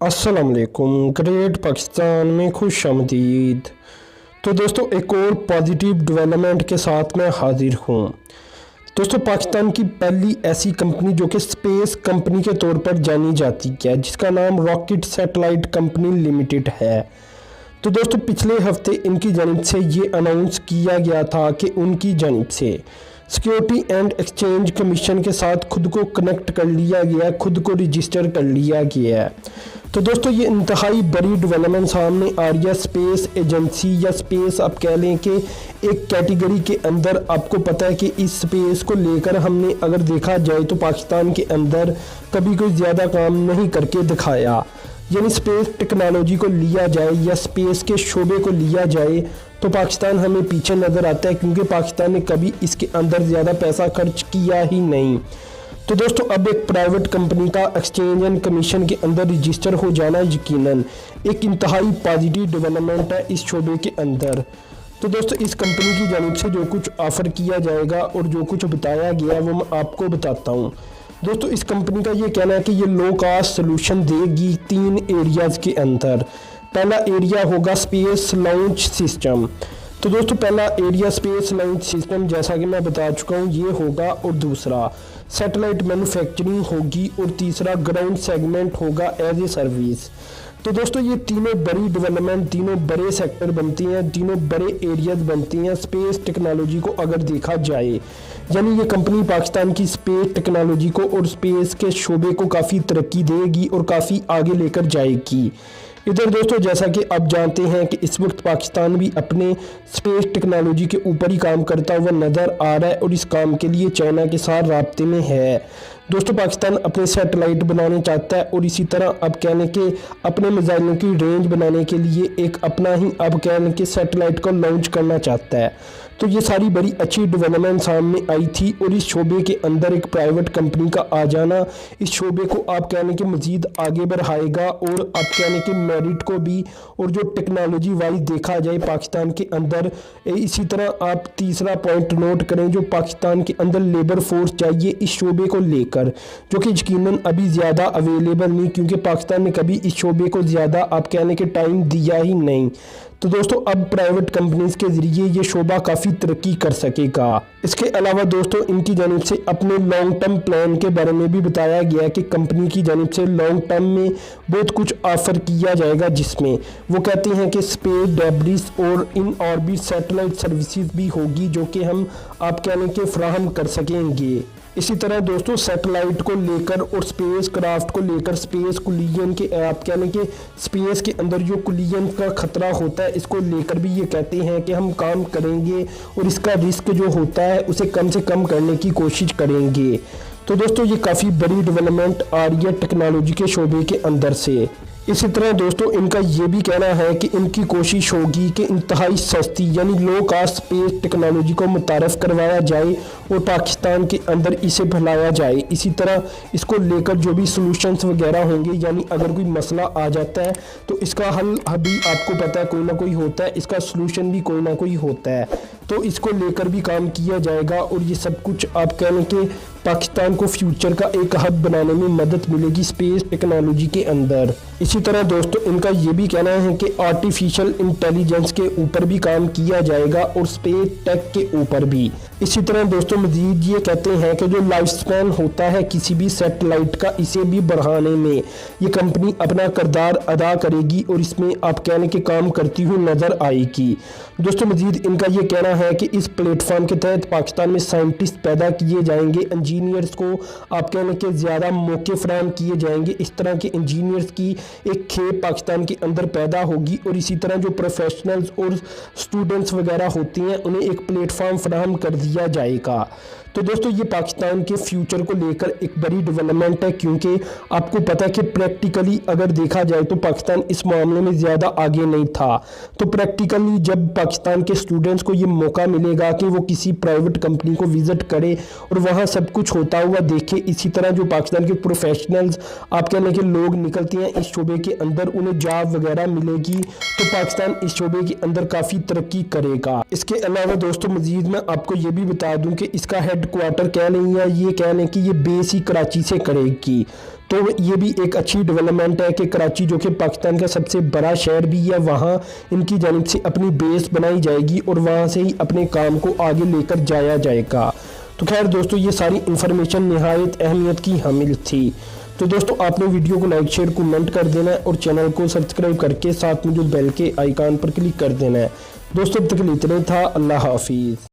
अस्सलाम वालेकुम। ग्रेट पाकिस्तान में खुश आमदीद। तो दोस्तों एक और पॉजिटिव डेवलपमेंट के साथ मैं हाजिर हूँ। दोस्तों पाकिस्तान की पहली ऐसी कंपनी जो कि स्पेस कंपनी के तौर पर जानी जाती है, जिसका नाम रॉकेट सैटेलाइट कंपनी लिमिटेड है। तो दोस्तों पिछले हफ्ते इनकी जानिब से ये अनाउंस किया गया था कि उनकी जानिब से सिक्योरिटी एंड एक्सचेंज कमीशन के साथ खुद को कनेक्ट कर लिया गया, खुद को रजिस्टर कर लिया गया है। तो दोस्तों ये इंतहाई बड़ी डेवलपमेंट सामने आ रही है। स्पेस एजेंसी या स्पेस आप कह लें कि एक कैटेगरी के अंदर आपको पता है कि इस स्पेस को लेकर हमने अगर देखा जाए तो पाकिस्तान के अंदर कभी कोई ज़्यादा काम नहीं करके दिखाया। यानी स्पेस टेक्नोलॉजी को लिया जाए या स्पेस के शोबे को लिया जाए तो पाकिस्तान हमें पीछे नज़र आता है, क्योंकि पाकिस्तान ने कभी इसके अंदर ज़्यादा पैसा खर्च किया ही नहीं। तो दोस्तों अब एक प्राइवेट कंपनी का एक्सचेंज एंड कमीशन के अंदर रजिस्टर हो जाना यकीनन एक इंतहाई पॉजिटिव डेवलपमेंट है इस शोबे के अंदर। तो दोस्तों इस कंपनी की जानिब से जो कुछ ऑफ़र किया जाएगा और जो कुछ बताया गया है वो मैं आपको बताता हूँ। दोस्तों इस कंपनी का ये कहना है कि ये लो कास्ट सोल्यूशन देगी 3 एरियाज़ के अंदर। पहला एरिया होगा स्पेस लॉन्च सिस्टम। तो दोस्तों पहला एरिया स्पेस लॉन्च सिस्टम जैसा कि मैं बता चुका हूँ ये होगा, और दूसरा सैटेलाइट मैन्युफैक्चरिंग होगी, और तीसरा ग्राउंड सेगमेंट होगा एज ए सर्विस। तो दोस्तों ये तीनों बड़ी डेवलपमेंट, तीनों बड़े सेक्टर बनती हैं, तीनों बड़े एरियाज बनती हैं स्पेस टेक्नोलॉजी को अगर देखा जाए। यानी ये कंपनी पाकिस्तान की स्पेस टेक्नोलॉजी को और स्पेस के शोबे को काफ़ी तरक्की देगी और काफ़ी आगे लेकर जाएगी। इधर दोस्तों जैसा कि आप जानते हैं कि इस वक्त पाकिस्तान भी अपने स्पेस टेक्नोलॉजी के ऊपर ही काम करता हुआ नज़र आ रहा है, और इस काम के लिए चाइना के साथ राब्ते में है। दोस्तों पाकिस्तान अपने सैटेलाइट बनाने चाहता है, और इसी तरह अब कहने के अपने मिसाइलों की रेंज बनाने के लिए एक अपना ही अब कहने के सैटेलाइट को लॉन्च करना चाहता है। तो ये सारी बड़ी अच्छी डेवलपमेंट सामने आई थी, और इस शोबे के अंदर एक प्राइवेट कंपनी का आ जाना इस शोबे को आप कहने के मज़ीद आगे बढ़ाएगा, और आप कहने के मेरिट को भी, और जो टेक्नोलॉजी वाइज देखा जाए पाकिस्तान के अंदर। इसी तरह आप तीसरा पॉइंट नोट करें, जो पाकिस्तान के अंदर लेबर फोर्स चाहिए इस शोबे को लेकर, जो कि यकीनन अभी ज़्यादा अवेलेबल नहीं, क्योंकि पाकिस्तान ने कभी इस शोबे को ज़्यादा आप कहने के टाइम दिया ही नहीं। तो दोस्तों अब प्राइवेट कंपनीज के ज़रिए ये शोबा काफ़ी तरक्की कर सकेगा। इसके अलावा दोस्तों इनकी जानिब से अपने लॉन्ग टर्म प्लान के बारे में भी बताया गया है कि कंपनी की जानिब से लॉन्ग टर्म में बहुत कुछ ऑफ़र किया जाएगा, जिसमें वो कहते हैं कि स्पेस डेब्रिस और इन ऑर्बिट सैटेलाइट सर्विसेज भी होगी, जो कि हम आप कहने के फ्राहम कर सकेंगे। इसी तरह दोस्तों सैटेलाइट को लेकर और स्पेस क्राफ्ट को लेकर स्पेस कुलियन के आप कहने के स्पेस के अंदर जो कुलियन का ख़तरा होता है इसको लेकर भी ये कहते हैं कि हम काम करेंगे, और इसका रिस्क जो होता है उसे कम से कम करने की कोशिश करेंगे। तो दोस्तों ये काफ़ी बड़ी डेवलपमेंट आ रही है टेक्नोलॉजी के शोबे के अंदर से। इसी तरह दोस्तों इनका ये भी कहना है कि इनकी कोशिश होगी कि इंतहाई सस्ती यानी लो कास्ट स्पेस टेक्नोलॉजी को मुतारफ़ करवाया जाए और पाकिस्तान के अंदर इसे फैलाया जाए। इसी तरह इसको लेकर जो भी सॉल्यूशंस वगैरह होंगे, यानी अगर कोई मसला आ जाता है तो इसका हल अभी आपको पता है कोई ना कोई होता है, इसका सॉल्यूशन भी कोई ना कोई होता है। तो इसको लेकर भी काम किया जाएगा, और ये सब कुछ आप कहने के पाकिस्तान को फ्यूचर का एक हब बनाने में मदद मिलेगी स्पेस टेक्नोलॉजी के अंदर। इसी तरह दोस्तों इनका ये भी कहना है कि आर्टिफिशियल इंटेलिजेंस के ऊपर भी काम किया जाएगा और स्पेस टेक के ऊपर भी। इसी तरह दोस्तों मजीद ये कहते हैं कि जो लाइफ स्पैन होता है किसी भी सैटेलाइट का, इसे भी बढ़ाने में ये कंपनी अपना किरदार अदा करेगी, और इसमें आप कहने के काम करती हुई नज़र आएगी। दोस्तों मजीद इनका ये कहना है कि इस प्लेटफॉर्म के तहत पाकिस्तान में साइंटिस्ट पैदा किए जाएंगे, इंजीनियर्स को आप कहने के ज़्यादा मौके फराहम किए जाएंगे। इस तरह के इंजीनियर्स की एक खेप पाकिस्तान के अंदर पैदा होगी, और इसी तरह जो प्रोफेशनल्स और स्टूडेंट्स वगैरह होती हैं उन्हें एक प्लेटफॉर्म फराहम कर दिया जाएगा। तो दोस्तों ये पाकिस्तान के फ्यूचर को लेकर एक बड़ी डेवलपमेंट है, क्योंकि आपको पता है कि प्रैक्टिकली अगर देखा जाए तो पाकिस्तान इस मामले में ज़्यादा आगे नहीं था। तो प्रैक्टिकली जब पाकिस्तान के स्टूडेंट्स को ये मौका मिलेगा कि वो किसी प्राइवेट कंपनी को विज़िट करे और वहाँ सब कुछ होता हुआ देखे, इसी तरह जो पाकिस्तान के प्रोफेशनल्स आप कहने के लोग निकलते हैं इस शोबे के अंदर, उन्हें जॉब वगैरह मिलेगी, तो पाकिस्तान इस शोबे के अंदर काफ़ी तरक्की करेगा। इसके अलावा दोस्तों मजीद मैं आपको ये भी बता दूँ कि इसका हेड हेड क्वार्टर कह लें या ये कह लें कि ये बेस ही कराची से करेगी। तो ये भी एक अच्छी डेवलपमेंट है कि कराची जो कि पाकिस्तान का सबसे बड़ा शहर भी है, वहाँ इनकी जानिब से अपनी बेस बनाई जाएगी और वहाँ से ही अपने काम को आगे लेकर जाया जाएगा। तो खैर दोस्तों, ये सारी इन्फॉर्मेशन निहायत अहमियत की हामिल थी। तो दोस्तों, आपने वीडियो को लाइक शेयर कमेंट कर देना है और चैनल को सब्सक्राइब करके साथ में जो बेल के आइकन पर क्लिक कर देना है। दोस्तों, अब तक के लिए इतना ही था। अल्लाह हाफिज़।